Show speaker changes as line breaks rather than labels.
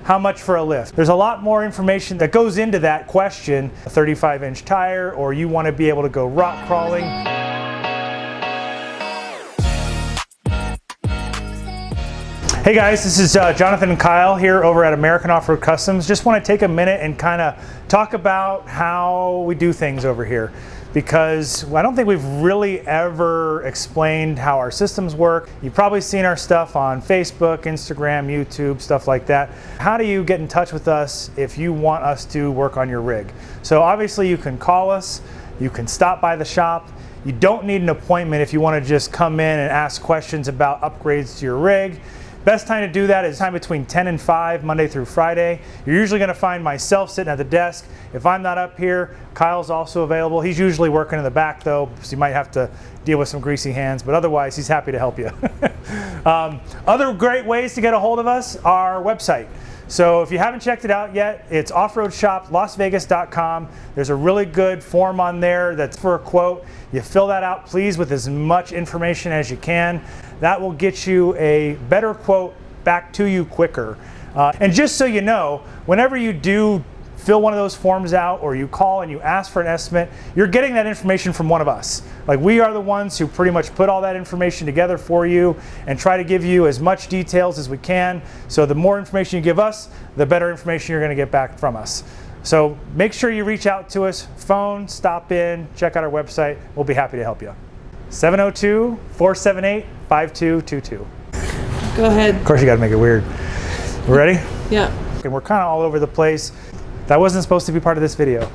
how much for a lift. There's a lot more information that goes into that question. A 35-inch tire, or you want to be able to go rock crawling. Hey guys, this is Jonathan and Kyle here over at American Off-Road Customs. Just want to take a minute and kind of talk about how we do things over here, because I don't think we've really ever explained how our systems work. You've probably seen our stuff on Facebook, Instagram, YouTube, stuff like that. How do you get in touch with us if you want us to work on your rig? So obviously you can call us, you can stop by the shop. You don't need an appointment if you want to just come in and ask questions about upgrades to your rig. Best time to do that is time between 10 and 5, Monday through Friday. You're usually going to find myself sitting at the desk. If I'm not up here, Kyle's also available. He's usually working in the back though, so you might have to deal with some greasy hands, but otherwise he's happy to help you. Other great ways to get a hold of us are our website. So if you haven't checked it out yet, it's offroadshoplasvegas.com. There's a really good form on there that's for a quote. You fill that out, please, with as much information as you can. That will get you a better quote back to you quicker. And just so you know, whenever you do fill one of those forms out, or you call and you ask for an estimate, you're getting that information from one of us. Like, we are the ones who pretty much put all that information together for you and try to give you as much details as we can. So the more information you give us, the better information you're going to get back from us. So make sure you reach out to us, phone, stop in, check out our website. We'll be happy to help you. 702-478-5222.
Go ahead.
Of course, you got to make it weird. We ready?
Yeah.
And we're kind of all over the place. That wasn't supposed to be part of this video.